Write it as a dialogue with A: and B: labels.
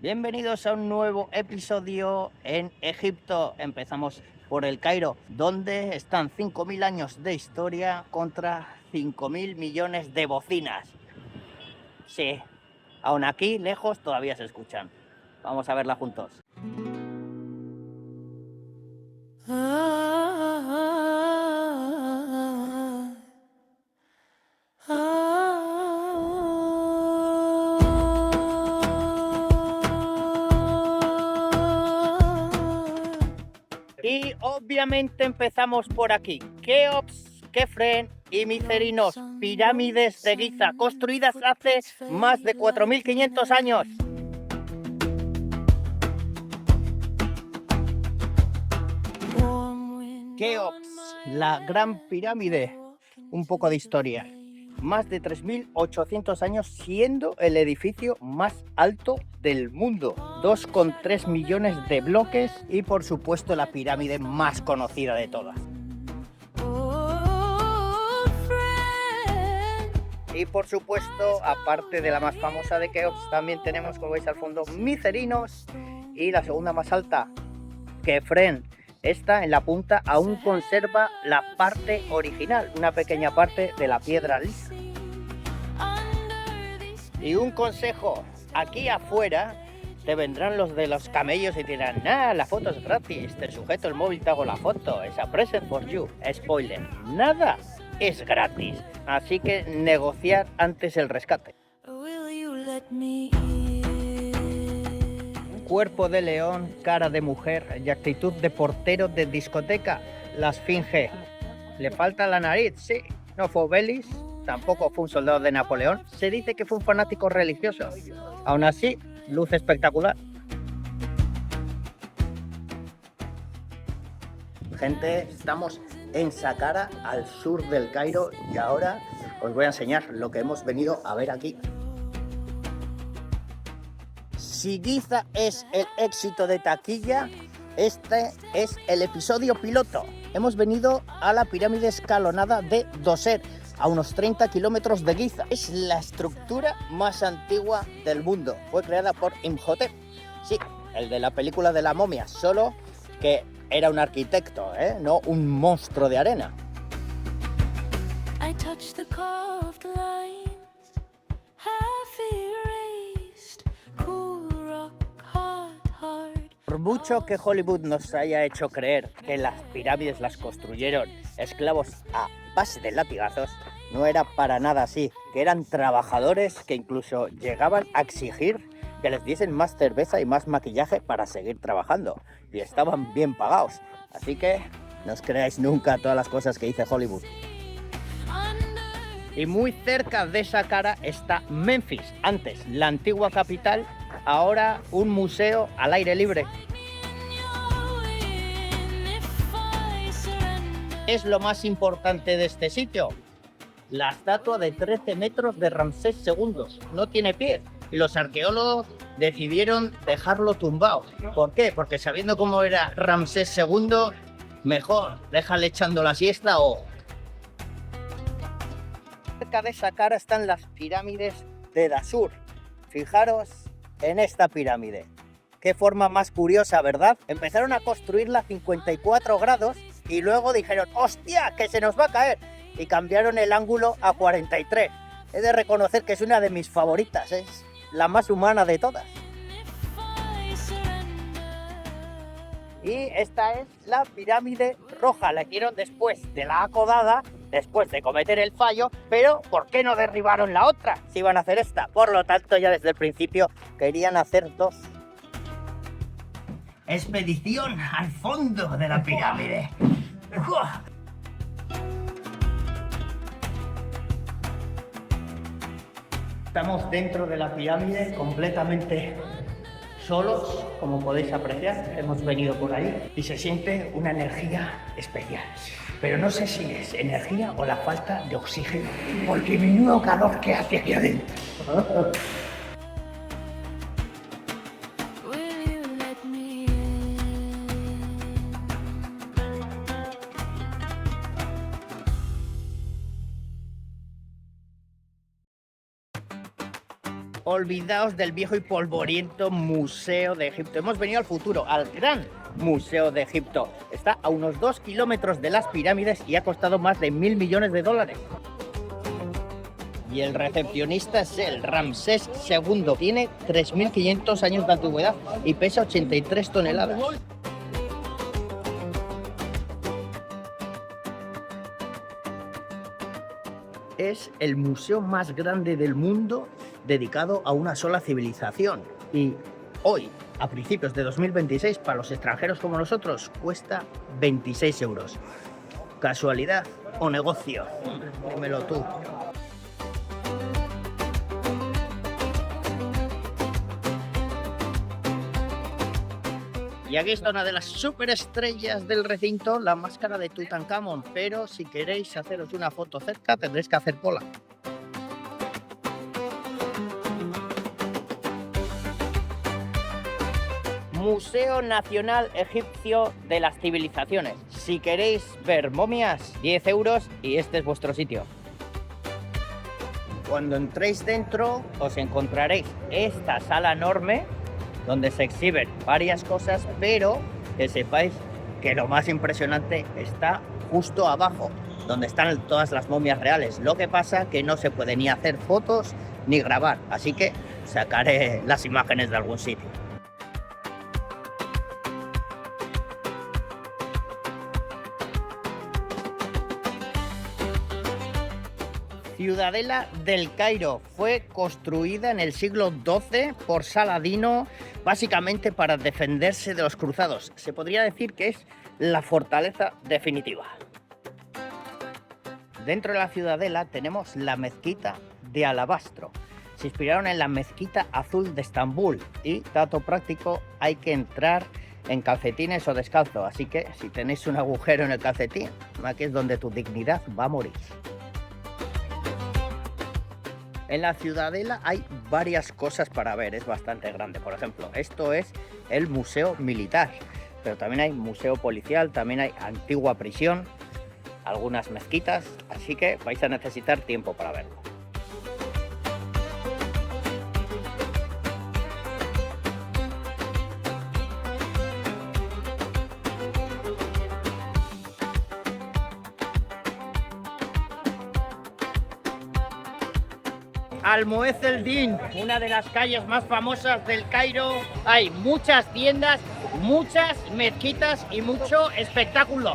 A: Bienvenidos a un nuevo episodio en Egipto. Empezamos por el Cairo, donde están 5.000 años de historia contra 5.000 millones de bocinas. Sí, aún aquí, lejos, todavía se escuchan. Vamos a verla juntos. Y obviamente empezamos por aquí. Keops, Kefren y Micerinos, pirámides de Giza, construidas hace más de 4.500 años. Keops, la gran pirámide. Un poco de historia. Más de 3.800 años siendo el edificio más alto del mundo. 2,3 millones de bloques y por supuesto la pirámide más conocida de todas. Y por supuesto, aparte de la más famosa de Keops, también tenemos, como veis al fondo, Micerinos y la segunda más alta, Kefren. Esta en la punta aún conserva la parte original, una pequeña parte de la piedra lisa. Y un consejo, aquí afuera te vendrán los de los camellos y te dirán: la foto es gratis, te sujeto el móvil, te hago la foto, es a present for you. Spoiler, nada es gratis, así que negociar antes el rescate. Cuerpo de león, cara de mujer y actitud de portero de discoteca, la esfinge. ¿Le falta la nariz? Sí. No fue Belis, tampoco fue un soldado de Napoleón. Se dice que fue un fanático religioso. Aún así, luz espectacular. Gente, estamos en Saqqara, al sur del Cairo, y ahora os voy a enseñar lo que hemos venido a ver aquí. Si Giza es el éxito de taquilla, este es el episodio piloto. Hemos venido a la pirámide escalonada de Djoser, a unos 30 kilómetros de Giza. Es la estructura más antigua del mundo. Fue creada por Imhotep. Sí, el de la película de la momia, solo que era un arquitecto, no un monstruo de arena. Por mucho que Hollywood nos haya hecho creer que las pirámides las construyeron esclavos a base de latigazos, no era para nada así, que eran trabajadores que incluso llegaban a exigir que les diesen más cerveza y más maquillaje para seguir trabajando, y estaban bien pagados, así que no os creáis nunca todas las cosas que dice Hollywood. Y muy cerca de Saqqara está Memphis, antes la antigua capital, ahora un museo al aire libre. Es lo más importante de este sitio: la estatua de 13 metros de Ramsés II. No tiene pie y los arqueólogos decidieron dejarlo tumbado. ¿Por qué? Porque sabiendo cómo era Ramsés II, mejor déjale echando la siesta o... Cerca de Saqqara están las pirámides de Dashur. Fijaros en esta pirámide. Qué forma más curiosa, ¿verdad? Empezaron a construirla a 54 grados y luego dijeron: ¡hostia, que se nos va a caer! Y cambiaron el ángulo a 43. He de reconocer que es una de mis favoritas, es la más humana de todas. Y esta es la pirámide roja, la hicieron después de la acodada, después de cometer el fallo, pero ¿por qué no derribaron la otra si iban a hacer esta? Por lo tanto, ya desde el principio querían hacer dos. Expedición al fondo de la pirámide. Estamos dentro de la pirámide completamente solos, como podéis apreciar. Hemos venido por ahí y se siente una energía especial. Pero no sé si es energía o la falta de oxígeno, porque menudo calor que hace aquí adentro. Olvidaos del viejo y polvoriento Museo de Egipto. Hemos venido al futuro, al gran Museo de Egipto. Está a unos 2 kilómetros de las pirámides y ha costado más de 1.000 millones de dólares. Y el recepcionista es el Ramsés II. Tiene 3.500 años de antigüedad y pesa 83 toneladas. Es el museo más grande del mundo dedicado a una sola civilización. Y hoy, a principios de 2026, para los extranjeros como nosotros, cuesta 26 euros. ¿Casualidad o negocio? Dímelo tú. Y aquí está una de las superestrellas del recinto, la máscara de Tutankamón. Pero si queréis haceros una foto cerca, tendréis que hacer cola. Museo Nacional Egipcio de las Civilizaciones. Si queréis ver momias, 10 euros y este es vuestro sitio. Cuando entréis dentro, os encontraréis esta sala enorme donde se exhiben varias cosas, pero que sepáis que lo más impresionante está justo abajo, donde están todas las momias reales. Lo que pasa que no se puede ni hacer fotos ni grabar, así que sacaré las imágenes de algún sitio. Ciudadela del Cairo fue construida en el siglo XII por Saladino, básicamente para defenderse de los cruzados. Se podría decir que es la fortaleza definitiva. Dentro de la ciudadela tenemos la mezquita de alabastro. Se inspiraron en la mezquita azul de Estambul y, dato práctico, hay que entrar en calcetines o descalzo, así que si tenéis un agujero en el calcetín, aquí es donde tu dignidad va a morir. En la ciudadela hay varias cosas para ver, es bastante grande. Por ejemplo, esto es el museo militar, pero también hay museo policial, también hay antigua prisión, algunas mezquitas, así que vais a necesitar tiempo para verlo. Almoez el Din, una de las calles más famosas del Cairo. Hay muchas tiendas, muchas mezquitas y mucho espectáculo.